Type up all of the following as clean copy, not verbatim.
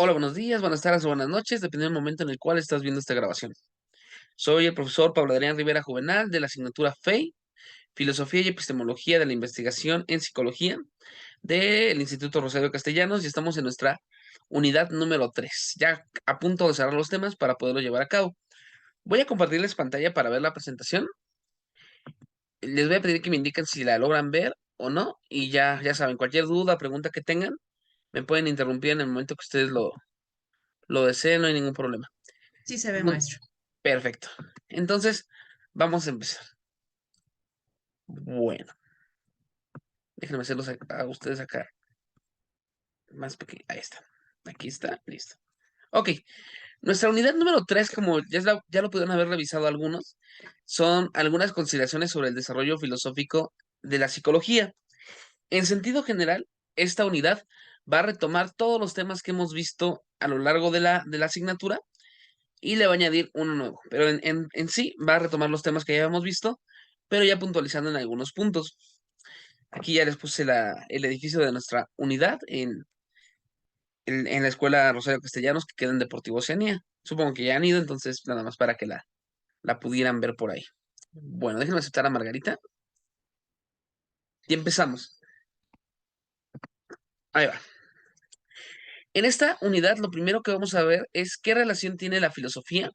Hola, buenos días, buenas tardes o buenas noches, dependiendo del momento en el cual estás viendo esta grabación. Soy el profesor Pablo Adrián Rivera Juvenal de la asignatura FEI, Filosofía y Epistemología de la Investigación en Psicología del Instituto Rosario Castellanos y estamos en nuestra unidad número 3, ya a punto de cerrar los temas para poderlo llevar a cabo. Voy a compartirles pantalla para ver la presentación. Les voy a pedir que me indiquen si la logran ver o no y ya saben, cualquier duda, pregunta que tengan, me pueden interrumpir en el momento que ustedes lo deseen, no hay ningún problema. Sí se ve, Muy maestro. perfecto. Entonces, vamos a empezar. Bueno, déjenme hacerlos a ustedes acá más pequeño. Ahí está. Aquí está, listo. Ok, nuestra unidad número 3, como ya lo pudieron haber revisado algunos, son algunas consideraciones sobre el desarrollo filosófico de la psicología. En sentido general, esta unidad va a retomar todos los temas que hemos visto a lo largo de la asignatura y le va a añadir uno nuevo. Pero en sí va a retomar los temas que ya habíamos visto, pero ya puntualizando en algunos puntos. Aquí ya les puse el edificio de nuestra unidad en la escuela Rosario Castellanos que queda en Deportivo Oceanía. Supongo que ya han ido, entonces nada más para que la pudieran ver por ahí. Bueno, déjenme aceptar a Margarita y empezamos. Ahí va. En esta unidad lo primero que vamos a ver es qué relación tiene la filosofía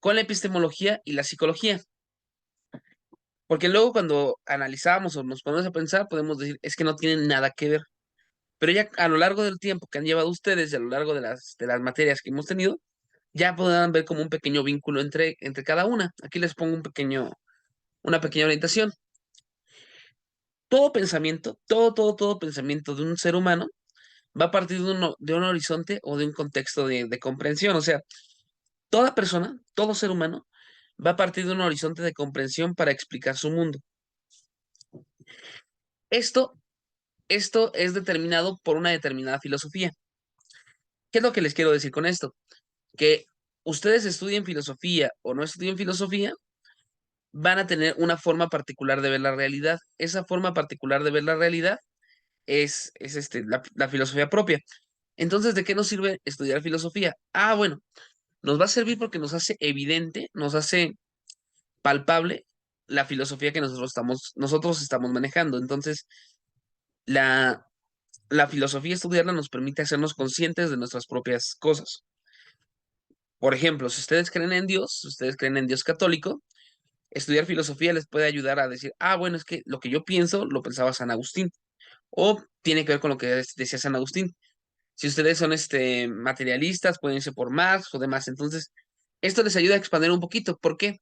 con la epistemología y la psicología. Porque luego cuando analizamos o nos ponemos a pensar, podemos decir, es que no tienen nada que ver. Pero ya a lo largo del tiempo que han llevado ustedes y a lo largo de las materias que hemos tenido, ya podrán ver como un pequeño vínculo entre cada una. Aquí les pongo una pequeña orientación. Todo pensamiento, todo pensamiento de un ser humano va a partir de un horizonte o de un contexto de comprensión. O sea, toda persona, todo ser humano, va a partir de un horizonte de comprensión para explicar su mundo. Esto, esto es determinado por una determinada filosofía. ¿Qué es lo que les quiero decir con esto? Que ustedes estudien filosofía o no estudien filosofía, van a tener una forma particular de ver la realidad. Esa forma particular de ver la realidad es la filosofía propia. Entonces, ¿de qué nos sirve estudiar filosofía? Ah, bueno, nos va a servir porque nos hace evidente, nos hace palpable la filosofía que nosotros estamos manejando. Entonces, la, la filosofía, estudiarla nos permite hacernos conscientes de nuestras propias cosas. Por ejemplo, si ustedes creen en Dios, si ustedes creen en Dios católico, estudiar filosofía les puede ayudar a decir, ah, bueno, es que lo que yo pienso lo pensaba San Agustín, o tiene que ver con lo que decía San Agustín. Si ustedes son materialistas, pueden irse por Marx o demás. Entonces, esto les ayuda a expandir un poquito. ¿Por qué?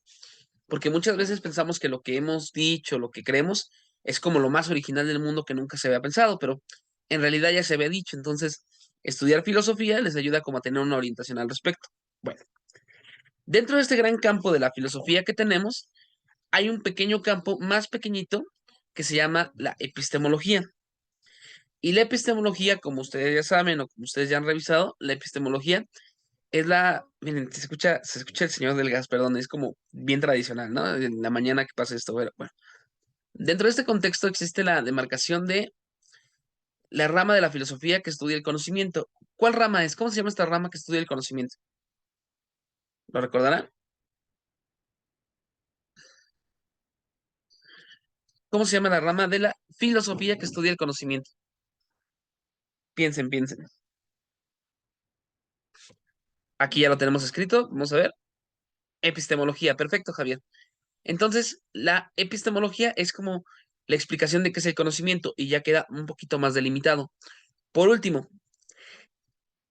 Porque muchas veces pensamos que lo que hemos dicho, lo que creemos, es como lo más original del mundo que nunca se había pensado, pero en realidad ya se había dicho. Entonces, estudiar filosofía les ayuda como a tener una orientación al respecto. Bueno, dentro de este gran campo de la filosofía que tenemos, hay un pequeño campo más pequeñito que se llama la epistemología. Y la epistemología, como ustedes ya saben o como ustedes ya han revisado, la epistemología miren, se escucha el señor del gas, perdón, es como bien tradicional, ¿no? En la mañana que pasa esto, bueno, dentro de este contexto existe la demarcación de la rama de la filosofía que estudia el conocimiento. ¿Cuál rama es? ¿Cómo se llama esta rama que estudia el conocimiento? ¿Lo recordarán? ¿Cómo se llama la rama de la filosofía que estudia el conocimiento? Piensen. Aquí ya lo tenemos escrito, vamos a ver. Epistemología, perfecto, Javier. Entonces, la epistemología es como la explicación de qué es el conocimiento y ya queda un poquito más delimitado. Por último,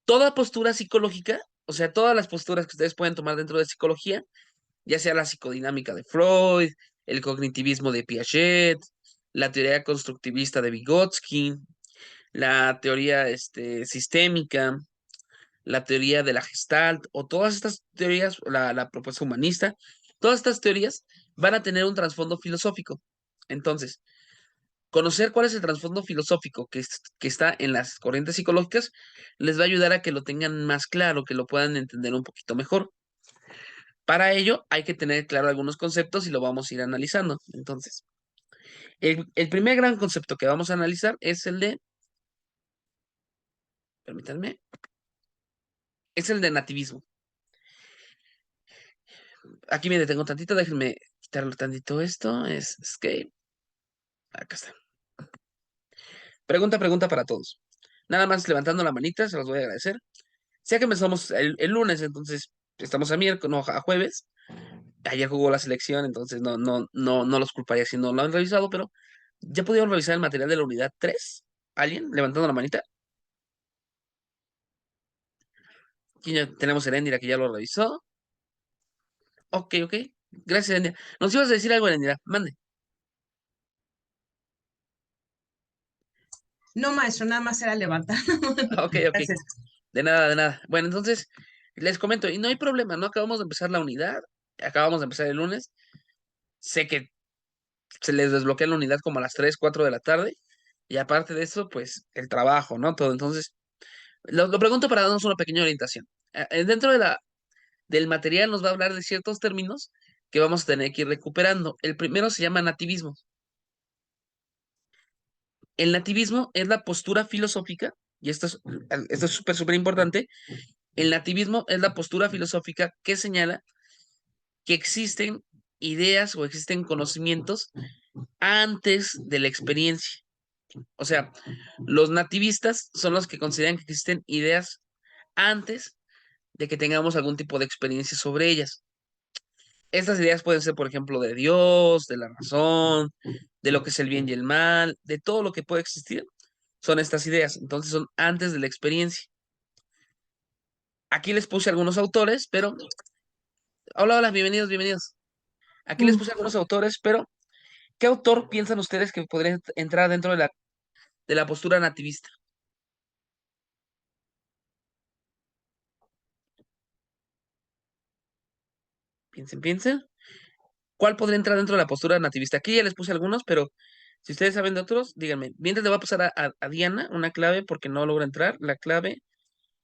toda postura psicológica, o sea, todas las posturas que ustedes pueden tomar dentro de psicología, ya sea la psicodinámica de Freud, el cognitivismo de Piaget, la teoría constructivista de Vygotsky, la teoría sistémica, la teoría de la Gestalt, o todas estas teorías, la propuesta humanista, todas estas teorías van a tener un trasfondo filosófico. Entonces, conocer cuál es el trasfondo filosófico que está en las corrientes psicológicas les va a ayudar a que lo tengan más claro, que lo puedan entender un poquito mejor. Para ello hay que tener claro algunos conceptos y lo vamos a ir analizando. Entonces, el primer gran concepto que vamos a analizar es el de, permítanme, es el de nativismo. Aquí me detengo tantito, déjenme quitarlo tantito esto. Es escape. Acá está. Pregunta para todos. Nada más levantando la manita, se los voy a agradecer. Sé que empezamos el lunes, entonces estamos a miércoles, no, a jueves. Ayer jugó la selección, entonces no los culparía si no lo han revisado, pero ¿ya pudieron revisar el material de la unidad 3? ¿Alguien? Levantando la manita. Aquí ya tenemos a Erendira que ya lo revisó. Ok. Gracias, Erendira. Nos ibas a decir algo, Erendira. Mande. No, maestro, nada más era levantar. Ok. Gracias. De nada. Bueno, entonces, les comento, y no hay problema, no acabamos de empezar la unidad, acabamos de empezar el lunes. Sé que se les desbloquea la unidad como a las 3, 4 de la tarde, y aparte de eso, pues, el trabajo, ¿no? Todo. Entonces, lo pregunto para darnos una pequeña orientación. Dentro del material nos va a hablar de ciertos términos que vamos a tener que ir recuperando. El primero se llama nativismo. El nativismo es la postura filosófica, y esto es súper importante. El nativismo es la postura filosófica que señala que existen ideas o existen conocimientos antes de la experiencia. O sea, los nativistas son los que consideran que existen ideas antes de que tengamos algún tipo de experiencia sobre ellas. Estas ideas pueden ser, por ejemplo, de Dios, de la razón, de lo que es el bien y el mal, de todo lo que puede existir. Son estas ideas. Entonces son antes de la experiencia. Aquí les puse algunos autores, pero... Hola, bienvenidos. Aquí les puse algunos autores, pero ¿qué autor piensan ustedes que podría entrar dentro de la postura nativista? Piensen. ¿Cuál podría entrar dentro de la postura nativista? Aquí ya les puse algunos, pero si ustedes saben de otros, díganme. Mientras le voy a pasar a Diana una clave porque no logra entrar. La clave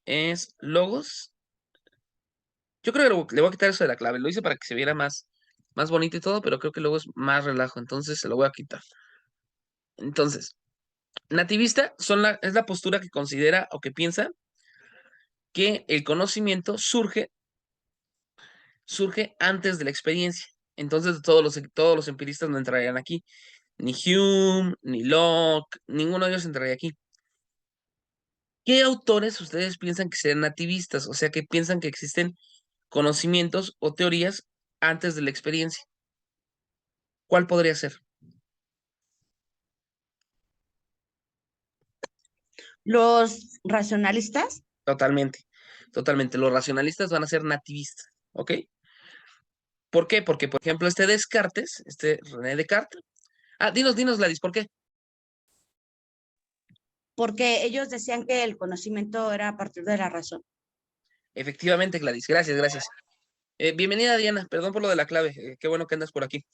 es logos. Yo creo que le voy a quitar eso de la clave. Lo hice para que se viera más bonito y todo, pero creo que luego es más relajo. Entonces se lo voy a quitar. Entonces, nativista es la postura que considera o que piensa que el conocimiento surge antes de la experiencia. Entonces todos los empiristas no entrarían aquí. Ni Hume, ni Locke, ninguno de ellos entraría aquí. ¿Qué autores ustedes piensan que sean nativistas? O sea, que piensan que existen conocimientos o teorías antes de la experiencia. ¿Cuál podría ser? Los racionalistas. Totalmente. Los racionalistas van a ser nativistas, ¿ok? ¿Por qué? Porque, por ejemplo, Descartes, René Descartes. Dinos, Gladys, ¿por qué? Porque ellos decían que el conocimiento era a partir de la razón. Efectivamente, Gladys, gracias. Bienvenida, Diana, perdón por lo de la clave, qué bueno que andas por aquí.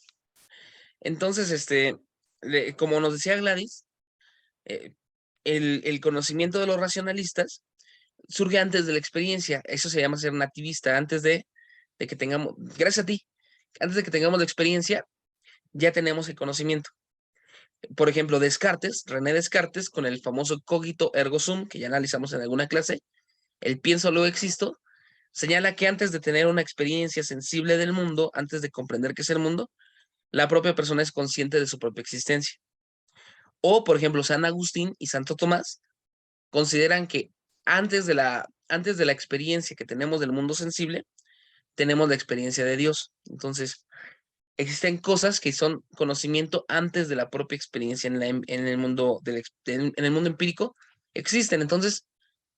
Entonces, como nos decía Gladys, eh, el conocimiento de los racionalistas surge antes de la experiencia, eso se llama ser nativista, antes de que tengamos, gracias a ti, antes de que tengamos la experiencia, ya tenemos el conocimiento. Por ejemplo, René Descartes, con el famoso cogito ergo sum, que ya analizamos en alguna clase, el pienso luego existo, señala que antes de tener una experiencia sensible del mundo, antes de comprender qué es el mundo, la propia persona es consciente de su propia existencia. O, por ejemplo, San Agustín y Santo Tomás consideran que antes de la experiencia que tenemos del mundo sensible, tenemos la experiencia de Dios. Entonces, existen cosas que son conocimiento antes de la propia experiencia en el mundo en el mundo empírico. Existen. Entonces,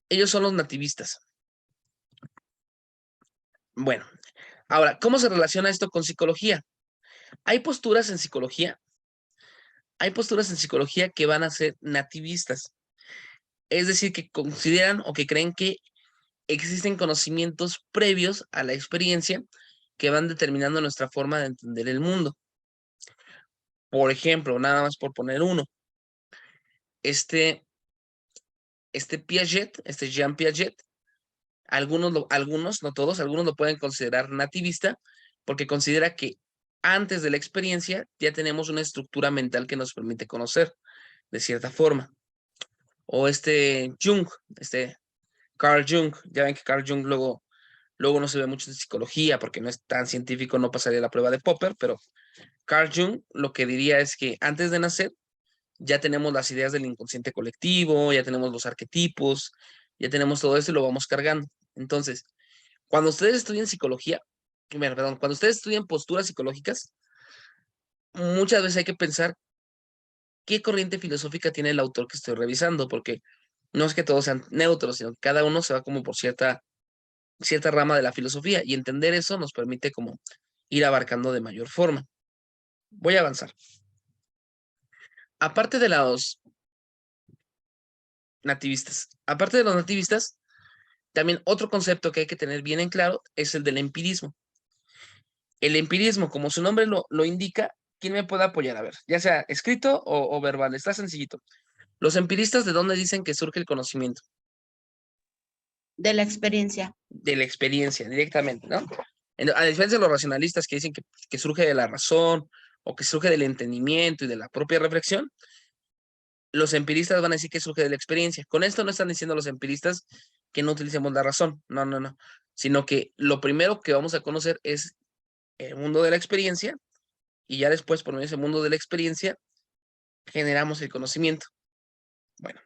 ellos son los nativistas. Bueno, ahora, ¿cómo se relaciona esto con psicología? Hay posturas en psicología que van a ser nativistas. Es decir, que consideran o que creen que existen conocimientos previos a la experiencia que van determinando nuestra forma de entender el mundo. Por ejemplo, nada más por poner uno, este Piaget, Jean Piaget, algunos, no todos, algunos lo pueden considerar nativista porque considera que antes de la experiencia ya tenemos una estructura mental que nos permite conocer de cierta forma. O Jung, Carl Jung. Ya ven que Carl Jung luego no se ve mucho de psicología porque no es tan científico, no pasaría la prueba de Popper, pero Carl Jung lo que diría es que antes de nacer ya tenemos las ideas del inconsciente colectivo, ya tenemos los arquetipos, ya tenemos todo eso y lo vamos cargando. Entonces, cuando ustedes estudian psicología, perdón, cuando ustedes estudian posturas psicológicas, muchas veces hay que pensar qué corriente filosófica tiene el autor que estoy revisando, porque no es que todos sean neutros, sino que cada uno se va como por cierta rama de la filosofía y entender eso nos permite como ir abarcando de mayor forma. Voy a avanzar. Aparte de los nativistas, también otro concepto que hay que tener bien en claro es el del empirismo. El empirismo, como su nombre lo indica, ¿quién me puede apoyar? A ver, ya sea escrito o verbal, está sencillito. Los empiristas, ¿de dónde dicen que surge el conocimiento? De la experiencia. De la experiencia, directamente, ¿no? A diferencia de los racionalistas que dicen que surge de la razón o que surge del entendimiento y de la propia reflexión, los empiristas van a decir que surge de la experiencia. Con esto no están diciendo los empiristas que no utilicemos la razón, no, no, no, sino que lo primero que vamos a conocer es el mundo de la experiencia y ya después, por medio de ese mundo de la experiencia, generamos el conocimiento. Bueno,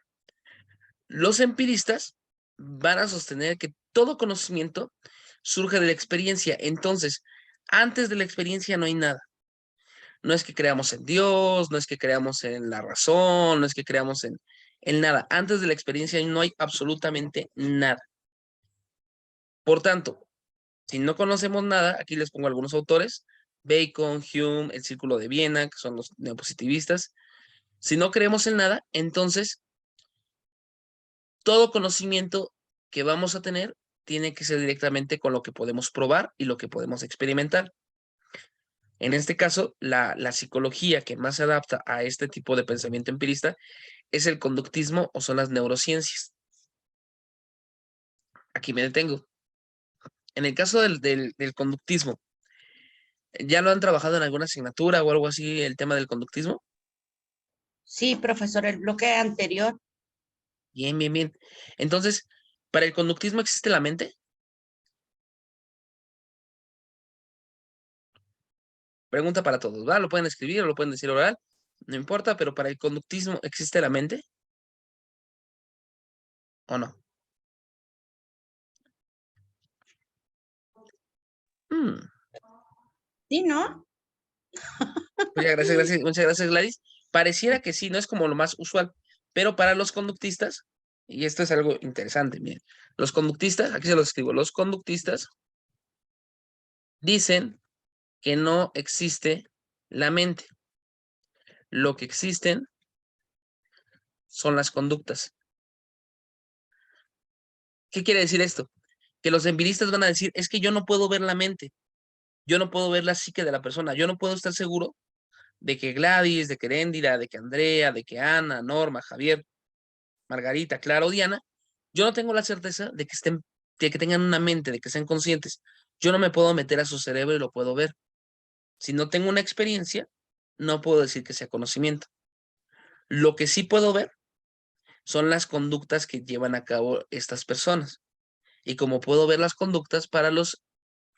los empiristas van a sostener que todo conocimiento surge de la experiencia. Entonces, antes de la experiencia no hay nada. No es que creamos en Dios, no es que creamos en la razón, no es que creamos en nada. Antes de la experiencia no hay absolutamente nada. Por tanto, si no conocemos nada, aquí les pongo algunos autores, Bacon, Hume, el Círculo de Viena, que son los neopositivistas. Si no creemos en nada, entonces todo conocimiento que vamos a tener tiene que ser directamente con lo que podemos probar y lo que podemos experimentar. En este caso, la psicología que más se adapta a este tipo de pensamiento empirista es el conductismo o son las neurociencias. Aquí me detengo. En el caso del conductismo, ¿ya lo han trabajado en alguna asignatura o algo así el tema del conductismo? Sí, profesor, el bloque anterior. Bien, bien, bien. Entonces, ¿para el conductismo existe la mente? Pregunta para todos, ¿va? Lo pueden escribir o lo pueden decir oral, no importa, pero para el conductismo, ¿existe la mente o no? Hmm. Sí, ¿no? Muchas gracias, Gladys. Pareciera que sí, no es como lo más usual, pero para los conductistas, y esto es algo interesante, miren, los conductistas, aquí se los escribo, los conductistas dicen que no existe la mente. Lo que existen son las conductas. ¿Qué quiere decir esto? Que los empiristas van a decir, es que yo no puedo ver la mente, yo no puedo ver la psique de la persona, yo no puedo estar seguro de que Gladys, de que Heréndira, de que Andrea, de que Ana, Norma, Javier, Margarita, Clara o Diana, yo no tengo la certeza de que estén, de que tengan una mente, de que sean conscientes. Yo no me puedo meter a su cerebro y lo puedo ver. Si no tengo una experiencia, no puedo decir que sea conocimiento. Lo que sí puedo ver son las conductas que llevan a cabo estas personas. Y como puedo ver las conductas para los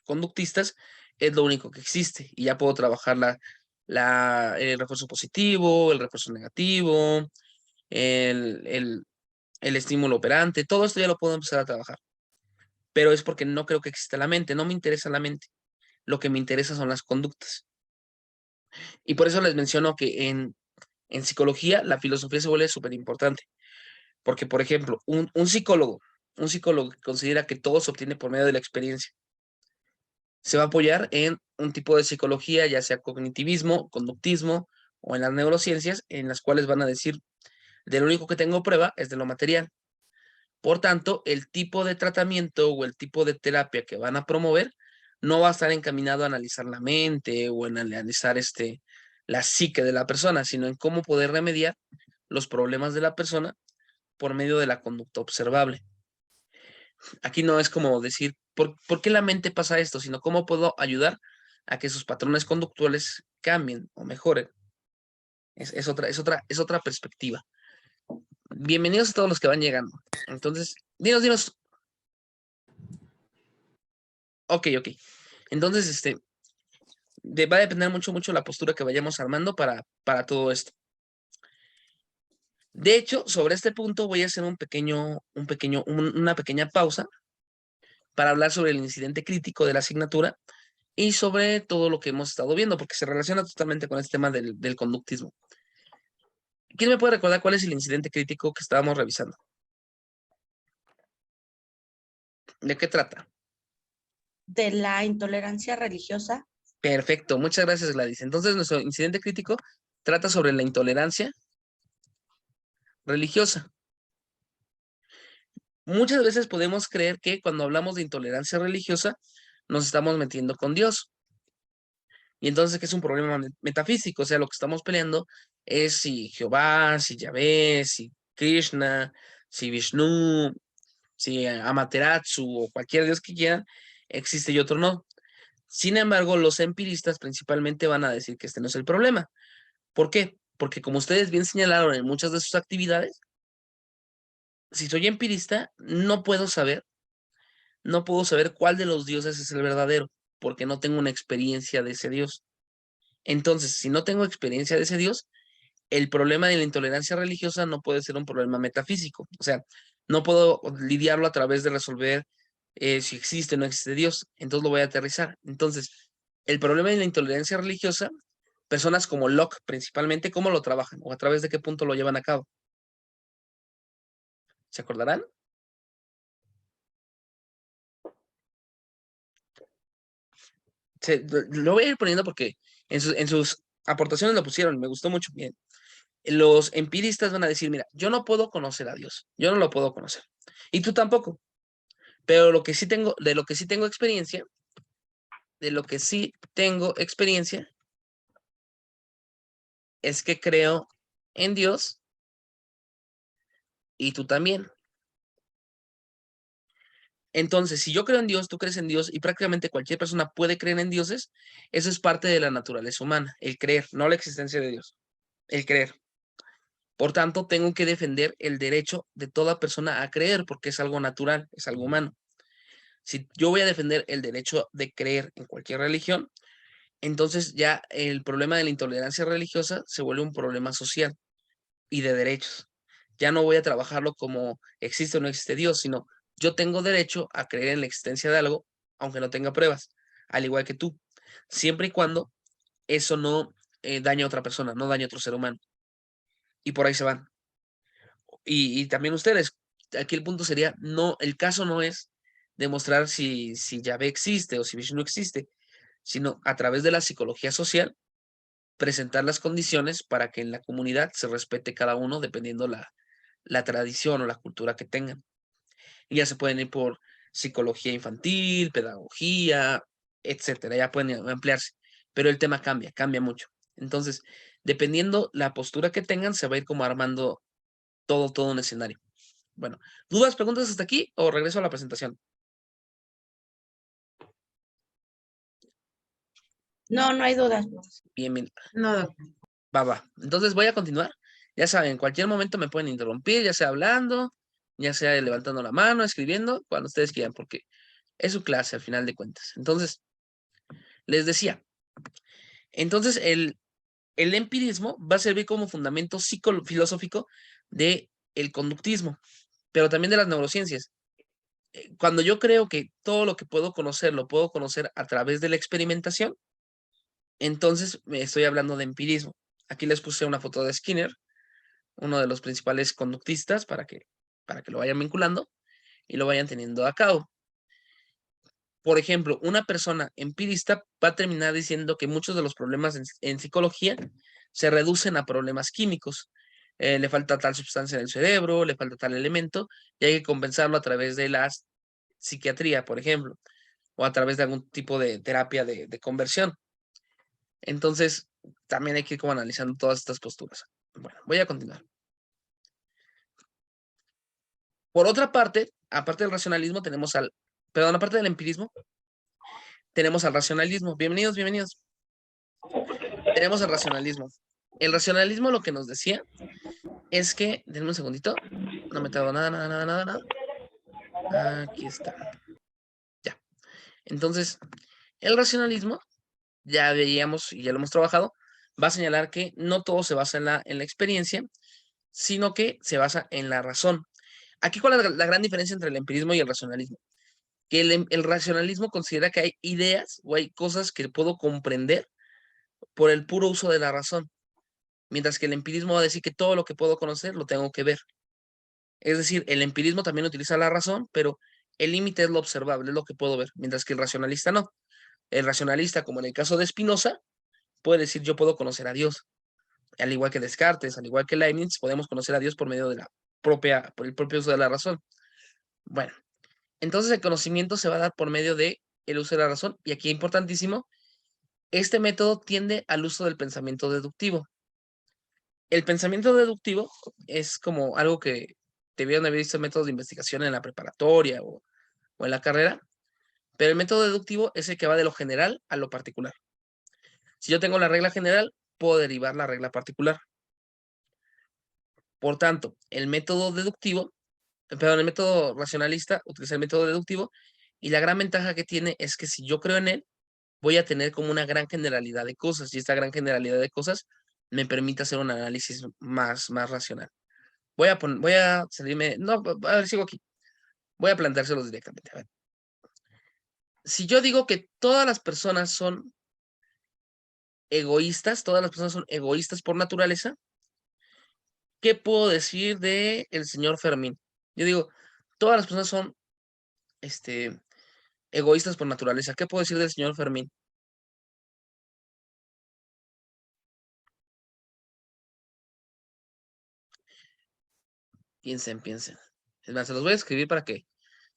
conductistas, es lo único que existe. Y ya puedo trabajar el refuerzo positivo, el refuerzo negativo, el estímulo operante, todo esto ya lo puedo empezar a trabajar. Pero es porque no creo que exista la mente, no me interesa la mente. Lo que me interesa son las conductas. Y por eso les menciono que en psicología la filosofía se vuelve súper importante. Porque, por ejemplo, un psicólogo que considera que todo se obtiene por medio de la experiencia, se va a apoyar en un tipo de psicología, ya sea cognitivismo, conductismo o en las neurociencias, en las cuales van a decir, de lo único que tengo prueba es de lo material. Por tanto, el tipo de tratamiento o el tipo de terapia que van a promover no va a estar encaminado a analizar la mente o en analizar la psique de la persona, sino en cómo poder remediar los problemas de la persona por medio de la conducta observable. Aquí no es como decir, ¿por qué la mente pasa esto? Sino cómo puedo ayudar a que sus patrones conductuales cambien o mejoren. Es otra perspectiva. Bienvenidos a todos los que van llegando. Entonces, dinos, Ok. Entonces, va a depender mucho la postura que vayamos armando para todo esto. De hecho, sobre este punto voy a hacer una pequeña pausa para hablar sobre el incidente crítico de la asignatura y sobre todo lo que hemos estado viendo, porque se relaciona totalmente con este tema del conductismo. ¿Quién me puede recordar cuál es el incidente crítico que estábamos revisando? ¿De qué trata? De la intolerancia religiosa. Perfecto, muchas gracias, Gladys. Entonces, nuestro incidente crítico trata sobre la intolerancia religiosa. Muchas veces podemos creer que cuando hablamos de intolerancia religiosa nos estamos metiendo con Dios. Y entonces que es un problema metafísico, o sea, lo que estamos peleando es si Jehová, si Yahvé, si Krishna, si Vishnu, si Amaterasu o cualquier Dios que quieran, existe y otro no. Sin embargo, los empiristas principalmente van a decir que este no es el problema. ¿Por qué? Porque como ustedes bien señalaron en muchas de sus actividades, si soy empirista, no puedo saber cuál de los dioses es el verdadero, porque no tengo una experiencia de ese Dios. Entonces, si no tengo experiencia de ese Dios, el problema de la intolerancia religiosa no puede ser un problema metafísico. O sea, no puedo lidiarlo a través de resolver si existe o no existe Dios. Entonces lo voy a aterrizar. Entonces, el problema de la intolerancia religiosa, personas como Locke principalmente, ¿cómo lo trabajan? ¿O a través de qué punto lo llevan a cabo? ¿Se acordarán? Lo voy a ir poniendo porque en sus aportaciones lo pusieron, me gustó mucho. Bien. Los empiristas van a decir, mira, yo no puedo conocer a Dios, yo no lo puedo conocer. Y tú tampoco. Pero de lo que sí tengo experiencia, es que creo en Dios y tú también. Entonces, si yo creo en Dios, tú crees en Dios y prácticamente cualquier persona puede creer en dioses, eso es parte de la naturaleza humana, el creer, no la existencia de Dios, el creer. Por tanto, tengo que defender el derecho de toda persona a creer porque es algo natural, es algo humano. Si yo voy a defender el derecho de creer en cualquier religión, entonces ya el problema de la intolerancia religiosa se vuelve un problema social y de derechos. Ya no voy a trabajarlo como existe o no existe Dios, sino yo tengo derecho a creer en la existencia de algo, aunque no tenga pruebas, al igual que tú, siempre y cuando eso no dañe a otra persona, no dañe a otro ser humano. Y por ahí se van. Y también ustedes, aquí el punto sería, no, el caso no es demostrar si Yahvé existe o si Vishnu existe, sino a través de la psicología social, presentar las condiciones para que en la comunidad se respete cada uno dependiendo la tradición o la cultura que tengan. Y ya se pueden ir por psicología infantil, pedagogía, etcétera, ya pueden ampliarse, pero el tema cambia mucho. Entonces, dependiendo la postura que tengan, se va a ir como armando todo un escenario. Bueno, ¿dudas, preguntas hasta aquí o regreso a la presentación? No, no hay dudas. Bien. No, doctor. Va. Entonces voy a continuar. Ya saben, en cualquier momento me pueden interrumpir, ya sea hablando, ya sea levantando la mano, escribiendo, cuando ustedes quieran, porque es su clase al final de cuentas. Entonces, les decía, entonces el empirismo va a servir como fundamento filosófico de el conductismo, pero también de las neurociencias. Cuando yo creo que todo lo que puedo conocer lo puedo conocer a través de la experimentación, entonces me estoy hablando de empirismo. Aquí les puse una foto de Skinner, uno de los principales conductistas, para que lo vayan vinculando y lo vayan teniendo a cabo. Por ejemplo, una persona empirista va a terminar diciendo que muchos de los problemas en psicología se reducen a problemas químicos. Le falta tal sustancia en el cerebro, le falta tal elemento, y hay que compensarlo a través de la psiquiatría, por ejemplo, o a través de algún tipo de terapia de conversión. Entonces, también hay que ir como analizando todas estas posturas. Bueno, voy a continuar. Por otra parte, aparte del racionalismo, aparte del empirismo, tenemos al racionalismo. Bienvenidos. Tenemos el racionalismo. El racionalismo lo que nos decía es que, denme un segundito, no me tardo nada. Aquí está. Ya. Entonces, el racionalismo, ya veíamos y ya lo hemos trabajado, va a señalar que no todo se basa en la experiencia, sino que se basa en la razón. Aquí, ¿cuál es la gran diferencia entre el empirismo y el racionalismo? Que el racionalismo considera que hay ideas o hay cosas que puedo comprender por el puro uso de la razón, mientras que el empirismo va a decir que todo lo que puedo conocer lo tengo que ver. Es decir, el empirismo también utiliza la razón, pero el límite es lo observable, es lo que puedo ver, mientras que el racionalista no. El racionalista, como en el caso de Spinoza, puede decir yo puedo conocer a Dios. Al igual que Descartes, al igual que Leibniz, podemos conocer a Dios por medio de por el propio uso de la razón. Bueno, entonces el conocimiento se va a dar por medio de el uso de la razón, y aquí importantísimo, este método tiende al uso del pensamiento deductivo. El pensamiento deductivo es como algo que debieron haber visto métodos de investigación en la preparatoria o en la carrera, pero el método deductivo es el que va de lo general a lo particular. Si yo tengo la regla general, puedo derivar la regla particular. Por tanto, el método racionalista utiliza el método deductivo, y la gran ventaja que tiene es que si yo creo en él, voy a tener como una gran generalidad de cosas, y esta gran generalidad de cosas me permite hacer un análisis más racional. Voy a salirme, no, a ver, sigo aquí. Voy a planteárselos directamente. A ver. Si yo digo que todas las personas son egoístas, todas las personas son egoístas por naturaleza, ¿qué puedo decir de el señor Fermín? Yo digo, todas las personas son egoístas por naturaleza. ¿Qué puedo decir del señor Fermín? Piensen, piensen. Es más, se los voy a escribir para que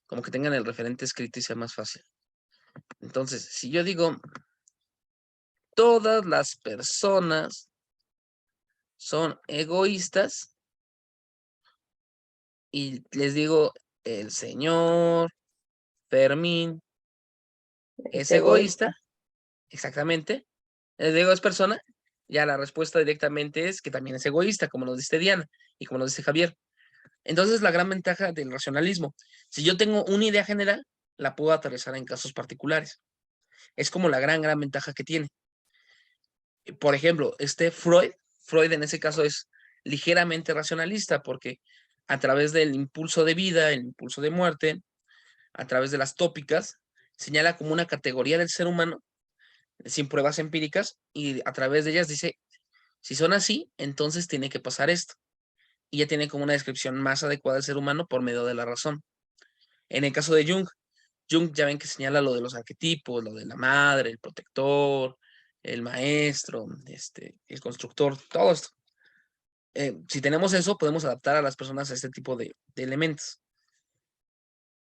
como que tengan el referente escrito y sea más fácil. Entonces, si yo digo, todas las personas son egoístas, y les digo, el señor Fermín es egoísta, exactamente. Les digo, es persona, ya la respuesta directamente es que también es egoísta, como nos dice Diana y como nos dice Javier. Entonces, la gran ventaja del racionalismo, si yo tengo una idea general, la puedo aterrizar en casos particulares. Es como la gran ventaja que tiene. Por ejemplo, Freud en ese caso es ligeramente racionalista, porque a través del impulso de vida, el impulso de muerte, a través de las tópicas, señala como una categoría del ser humano sin pruebas empíricas, y a través de ellas dice, si son así, entonces tiene que pasar esto. Y ya tiene como una descripción más adecuada del ser humano por medio de la razón. En el caso de Jung ya ven que señala lo de los arquetipos, lo de la madre, el protector, el maestro, el constructor, todo esto. Si tenemos eso, podemos adaptar a las personas a este tipo de elementos.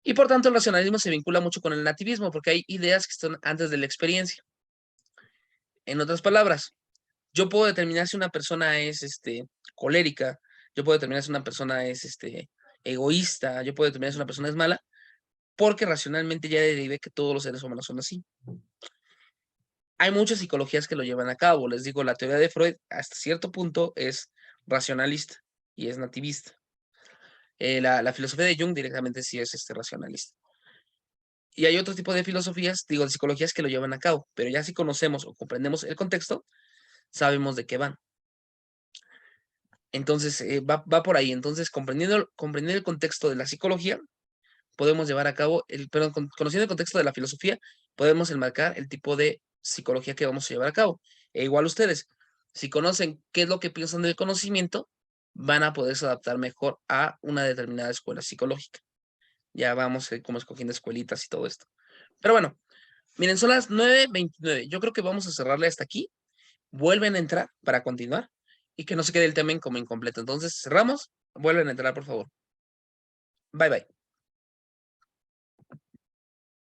Y por tanto, el racionalismo se vincula mucho con el nativismo, porque hay ideas que están antes de la experiencia. En otras palabras, yo puedo determinar si una persona es colérica, yo puedo determinar si una persona es egoísta, yo puedo determinar si una persona es mala, porque racionalmente ya derivé que todos los seres humanos son así. Hay muchas psicologías que lo llevan a cabo. Les digo, la teoría de Freud hasta cierto punto es racionalista y es nativista. La filosofía de Jung directamente sí es racionalista. Y hay otro tipo de filosofías, digo, de psicologías que lo llevan a cabo, pero ya si conocemos o comprendemos el contexto, sabemos de qué van. Entonces, va por ahí. Entonces, comprendiendo el contexto de la psicología, podemos llevar a cabo, conociendo el contexto de la filosofía, podemos enmarcar el tipo de psicología que vamos a llevar a cabo. E igual ustedes, si conocen qué es lo que piensan del conocimiento, van a poderse adaptar mejor a una determinada escuela psicológica. Ya vamos como escogiendo escuelitas y todo esto. Pero bueno, miren, son las 9:29. Yo creo que vamos a cerrarle hasta aquí. Vuelven a entrar para continuar y que no se quede el tema como incompleto. Entonces, cerramos. Vuelven a entrar, por favor. Bye, bye.